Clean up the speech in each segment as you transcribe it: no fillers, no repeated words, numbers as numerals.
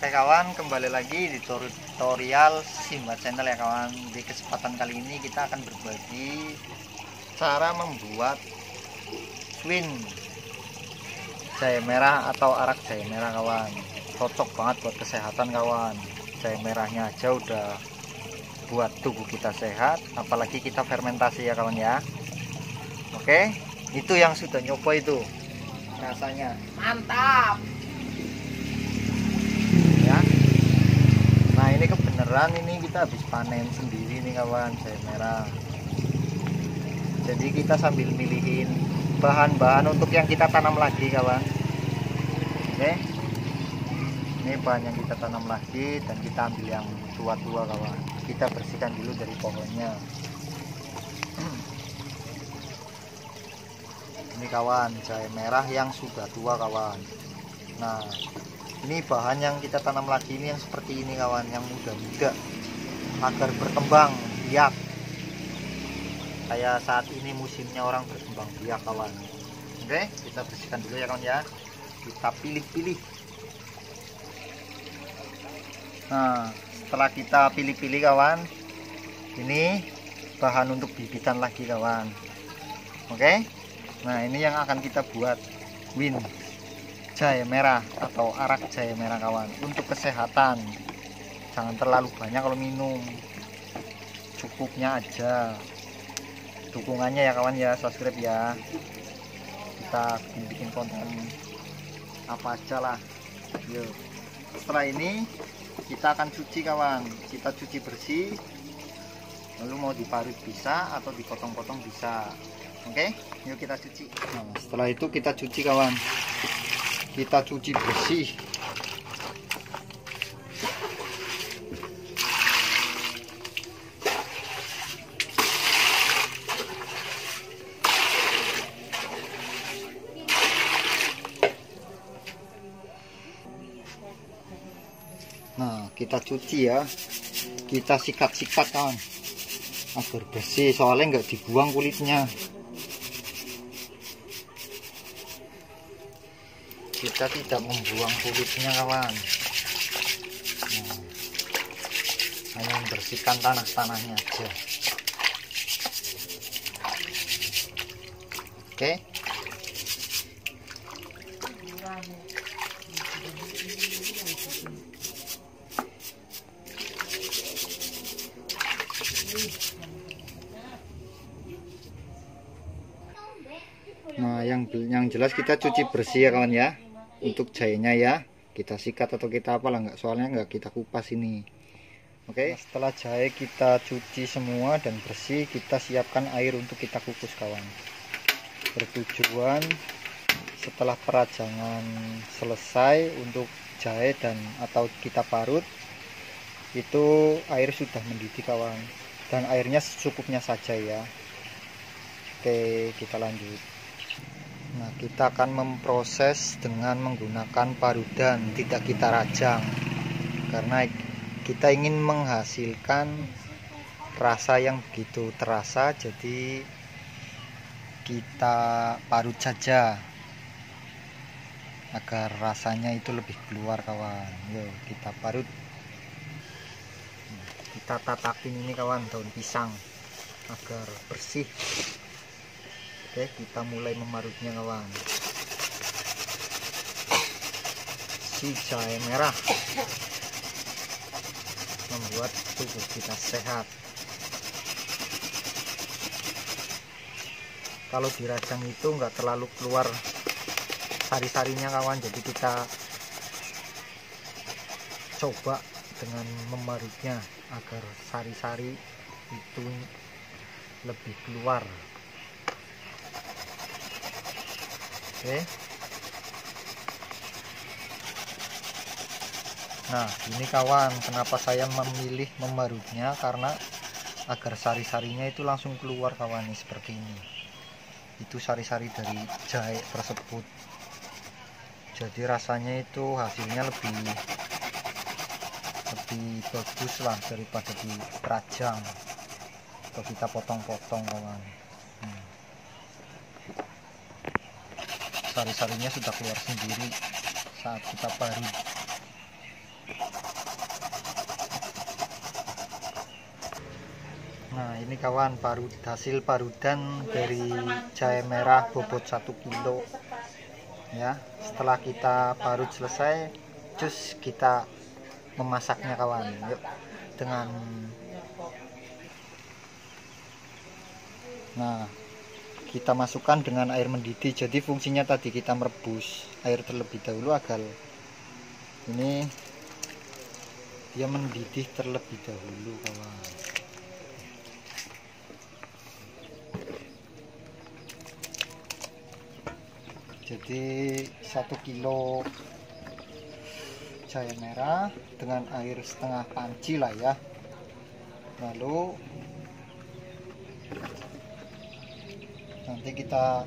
Oke kawan, kembali lagi di tutorial Simba Channel ya kawan. Di kesempatan kali ini kita akan berbagi cara membuat swing jahe merah atau arak jahe merah kawan. Cocok banget buat kesehatan kawan. Jahe merahnya aja udah buat tubuh kita sehat, apalagi kita fermentasi ya kawan ya. Oke, itu yang sudah nyoba itu rasanya mantap ya. Nah ini kebenaran, ini kita habis panen sendiri nih kawan, jahe merah. Jadi kita sambil milihin bahan-bahan untuk yang kita tanam lagi kawan. Oke, ini bahan yang kita tanam lagi dan kita ambil yang tua-tua kawan. Kita bersihkan dulu dari pohonnya. Ini kawan, jahe merah yang sudah tua kawan. Nah ini bahan yang kita tanam lagi ini yang seperti ini kawan, yang muda-muda, agar berkembang biak. Kayak saat ini musimnya orang berkembang biak kawan. Oke, kita bersihkan dulu ya kawan ya. Kita pilih-pilih. Nah setelah kita pilih-pilih kawan, ini bahan untuk bibitan lagi kawan. Oke, nah ini yang akan kita buat win jahe merah atau arak jahe merah kawan. Untuk kesehatan, jangan terlalu banyak kalau minum, cukupnya aja. Dukungannya ya kawan ya, subscribe ya. Kita bikin konten apa aja lah. Yuk. Setelah ini kita akan cuci kawan. Kita cuci bersih, lalu mau diparut bisa atau dipotong-potong bisa. Oke, yuk kita cuci. Nah, setelah itu kita cuci kawan. Kita cuci bersih. Nah kita cuci ya, kita sikat-sikat kawan agar bersih, soalnya nggak dibuang kulitnya. Kita tidak membuang kulitnya kawan. Nah, hanya membersihkan tanah-tanahnya aja. Oke. Nah yang jelas kita cuci bersih ya kawan ya. Untuk jahenya ya, kita sikat atau kita apalah, nggak, soalnya nggak kita kupas ini. Oke, nah, setelah jahe kita cuci semua dan bersih, kita siapkan air untuk kita kukus kawan. Bertujuan setelah perajangan selesai untuk jahe dan atau kita parut, itu air sudah mendidih kawan, dan airnya secukupnya saja ya. Oke, kita lanjut. Nah kita akan memproses dengan menggunakan parudan, tidak kita rajang, karena kita ingin menghasilkan rasa yang begitu terasa. Jadi kita parut saja agar rasanya itu lebih keluar kawan. Yuk kita parut. Kita tatakin ini kawan, daun pisang agar bersih. Oke, kita mulai memarutnya kawan. Si jahe merah membuat tubuh kita sehat. Kalau dirajang itu nggak terlalu keluar sari-sarinya kawan, jadi kita coba dengan memarutnya agar sari-sari itu lebih keluar. Oke. Nah ini kawan, kenapa saya memilih memarutnya, karena agar sari-sarinya itu langsung keluar kawan, nih seperti ini. Itu sari-sari dari jahe tersebut. Jadi rasanya itu hasilnya lebih bagus lah daripada dirajang atau kita potong-potong kawan. Sari-sarinya sudah keluar sendiri saat kita parut. Nah ini kawan, hasil parudan dari jahe merah bobot 1 kilo ya. Setelah kita parut selesai, cus kita memasaknya kawan. Yuk, dengan kita masukkan dengan air mendidih. Jadi fungsinya tadi kita merebus air terlebih dahulu agar ini dia mendidih terlebih dahulu kawan. Jadi 1 kilo jahe merah dengan air setengah panci lah ya. Lalu nanti kita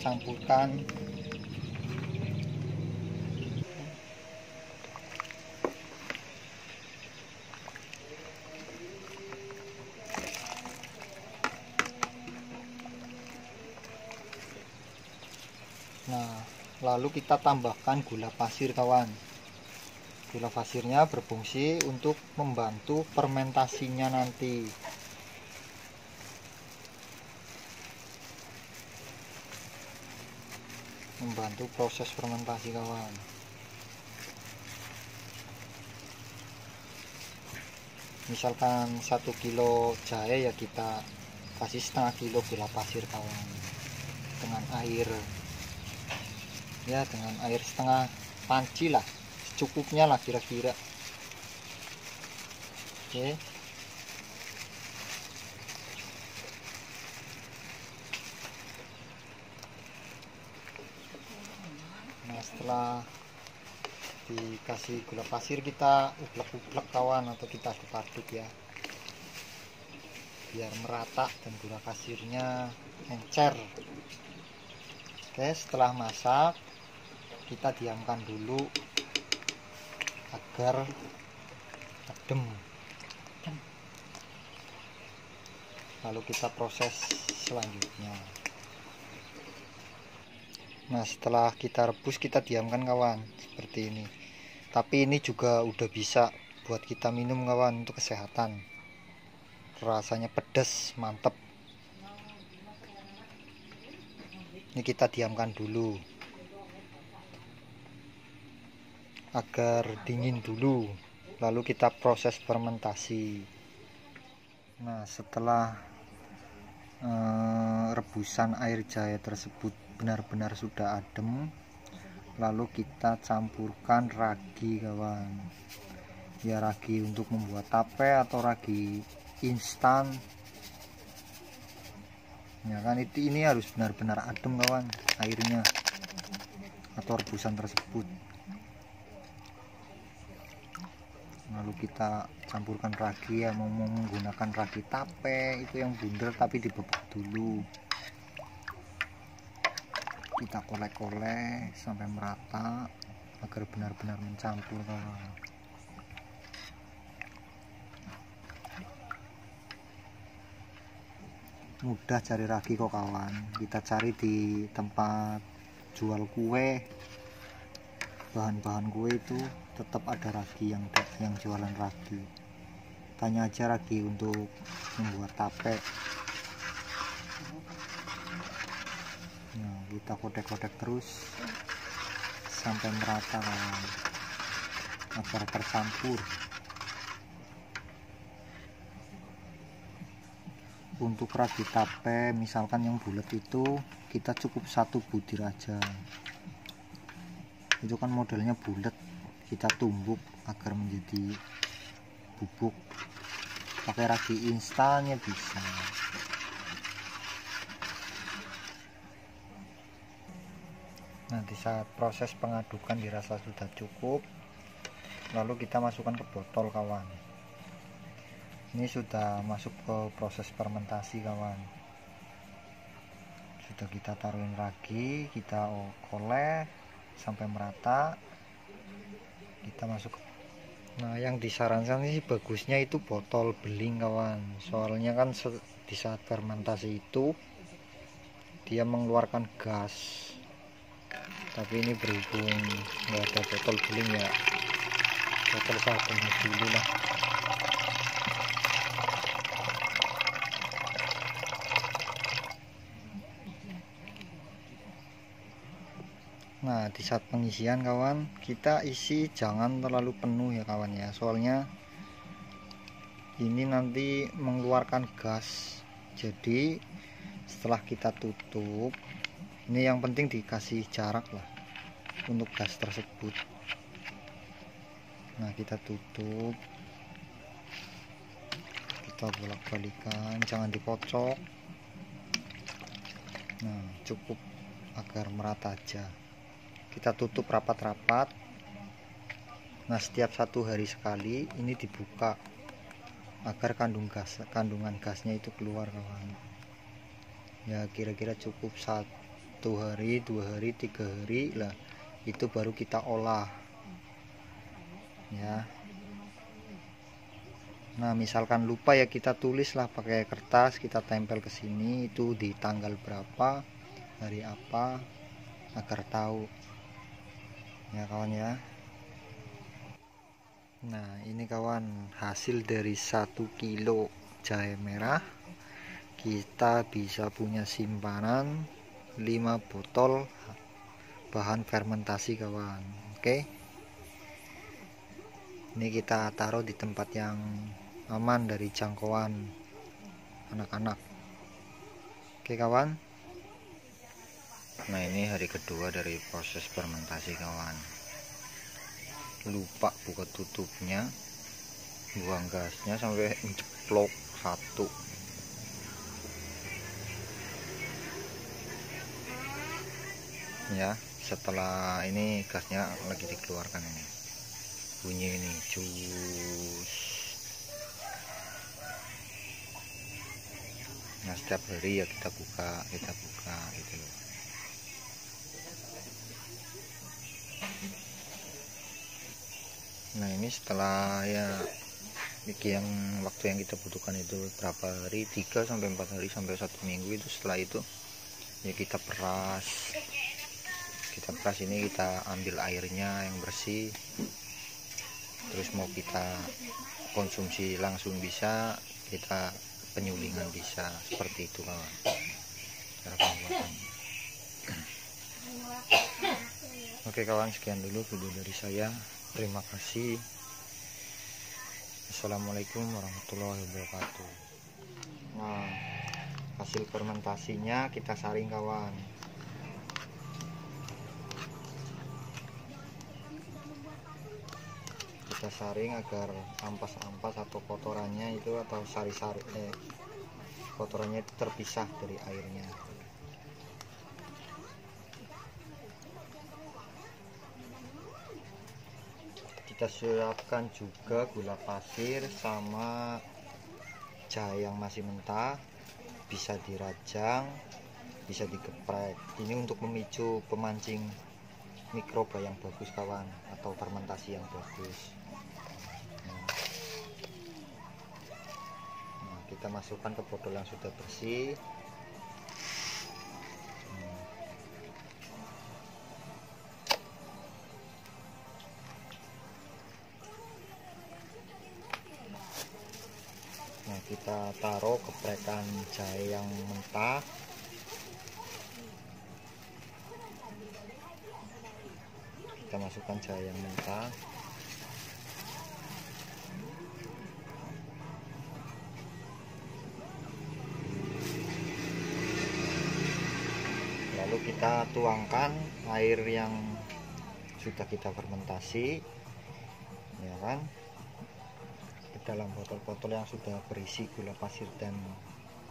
campurkan lalu kita tambahkan gula pasir kawan. Gula pasirnya berfungsi untuk membantu fermentasinya nanti. Membantu proses fermentasi kawan. Misalkan 1 kilo jahe ya kita kasih setengah kilo gula pasir kawan, dengan air ya, dengan air setengah panci lah, secukupnya lah kira-kira. Oke. Nah setelah dikasih gula pasir, kita uplek-uplek kawan, atau kita aduk-aduk ya, biar merata dan gula pasirnya encer. Oke, setelah masak kita diamkan dulu agar adem, lalu kita proses selanjutnya. Nah setelah kita rebus, kita diamkan kawan, seperti ini. Tapi ini juga udah bisa buat kita minum kawan, untuk kesehatan. Rasanya pedas, mantep. Ini kita diamkan dulu agar dingin dulu, lalu kita proses fermentasi. Nah setelah rebusan air jahe tersebut benar-benar sudah adem, lalu kita campurkan ragi kawan ya, ragi untuk membuat tape atau ragi instan ya kan. Ini harus benar-benar adem kawan airnya atau rebusan tersebut. Lalu kita campurkan ragi ya, mau menggunakan ragi tape itu yang bundar tapi dibebek dulu. Kita kolek-kolek sampai merata agar benar-benar mencampur kawan. Mudah cari ragi kok kawan, kita cari di tempat jual kue, bahan-bahan kue itu tetap ada ragi yang jualan ragi. Tanya aja ragi untuk membuat tape. Nah, kita kodek-kodek terus sampai merata kawan, agar tercampur. Untuk ragi tape misalkan yang bulat itu kita cukup 1 butir aja. Itu kan modelnya bulat, kita tumbuk agar menjadi bubuk. Pakai ragi instannya bisa. Nanti saat proses pengadukan dirasa sudah cukup, lalu kita masukkan ke botol kawan. Ini sudah masuk ke proses fermentasi kawan. Sudah kita taruhin ragi, kita kolek sampai merata, kita masuk. Nah yang disarankan sih bagusnya itu botol beling kawan, soalnya kan di saat fermentasi itu dia mengeluarkan gas. Tapi ini berhubung nggak ada botol beling ya, botol sabun dulu lah. Nah, di saat pengisian kawan, kita isi jangan terlalu penuh ya kawan ya, soalnya ini nanti mengeluarkan gas. Jadi setelah kita tutup, ini yang penting dikasih jarak lah untuk gas tersebut. Nah, kita tutup, kita bolak-balikan, jangan dikocok. Nah, cukup agar merata aja. Kita tutup rapat-rapat. Nah, setiap 1 hari sekali ini dibuka agar kandungan gasnya itu keluar kawan. Ya kira-kira cukup 1 hari, 2 hari, 3 hari lah, itu baru kita olah ya. Nah, misalkan lupa ya, kita tulislah pakai kertas, kita tempel ke sini itu di tanggal berapa, hari apa, agar tahu ya kawan ya. Nah, ini kawan hasil dari 1 kilo jahe merah. Kita bisa punya simpanan 5 botol bahan fermentasi kawan. Oke, ini kita taruh di tempat yang aman dari jangkauan anak-anak. Oke kawan. Nah, ini hari kedua dari proses fermentasi kawan. Lupa buka tutupnya, buang gasnya sampai menceplok 1. Ya, setelah ini gasnya lagi dikeluarkan, ini bunyi ini cus. Nah, setiap hari ya kita buka gitu loh. Nah, ini setelah ya yang waktu yang kita butuhkan itu berapa hari, 3 sampai 4 hari sampai 1 minggu itu. Setelah itu ya kita peras. Ini kita ambil airnya yang bersih, terus mau kita konsumsi langsung bisa, kita penyulingan bisa, seperti itu kawan cara pembuatannya. Oke kawan, sekian dulu video dari saya, terima kasih. Assalamualaikum warahmatullahi wabarakatuh. Nah, hasil fermentasinya kita saring kawan. Kita saring agar ampas-ampas atau kotorannya itu, atau sari-sari kotorannya itu terpisah dari airnya. Kita siapkan juga gula pasir sama jahe yang masih mentah, bisa dirajang, bisa digeprek. Ini untuk memicu pemancing mikroba yang bagus kawan, atau fermentasi yang bagus. Nah, kita masukkan ke botol yang sudah bersih. Nah, kita taruh geprekan jahe yang mentah. Kita masukkan jahe yang mentah. Lalu kita tuangkan air yang sudah kita fermentasi, ya kan, ke dalam botol-botol yang sudah berisi gula pasir dan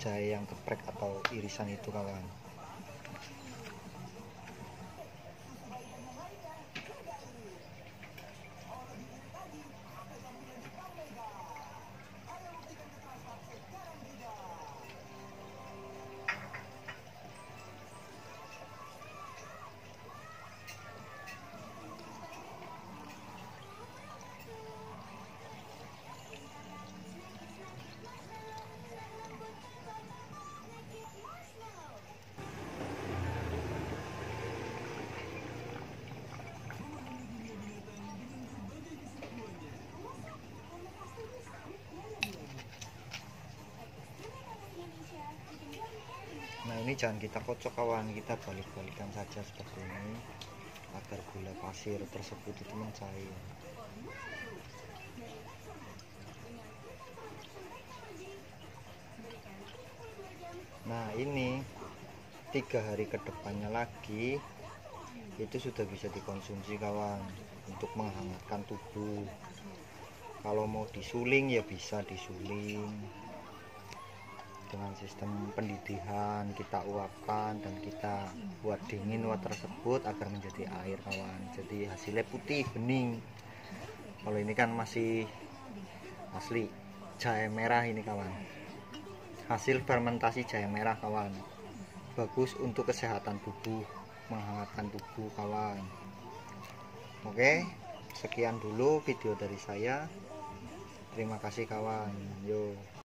jahe yang geprek atau irisan itu kawan. Nah, ini jangan kita kocok kawan, kita balik-balikan saja seperti ini. agar gula pasir tersebut itu mencair. Nah, ini 3 hari ke depannya lagi itu sudah bisa dikonsumsi kawan, untuk menghangatkan tubuh. Kalau mau disuling ya bisa disuling dengan sistem pendidihan, kita uapkan dan kita buat dingin water tersebut agar menjadi air kawan. Jadi hasilnya putih bening. Kalau ini kan masih asli jahe merah ini kawan, hasil fermentasi jahe merah kawan. Bagus untuk kesehatan tubuh, menghangatkan tubuh kawan. Oke, sekian dulu video dari saya. Terima kasih kawan. Yo.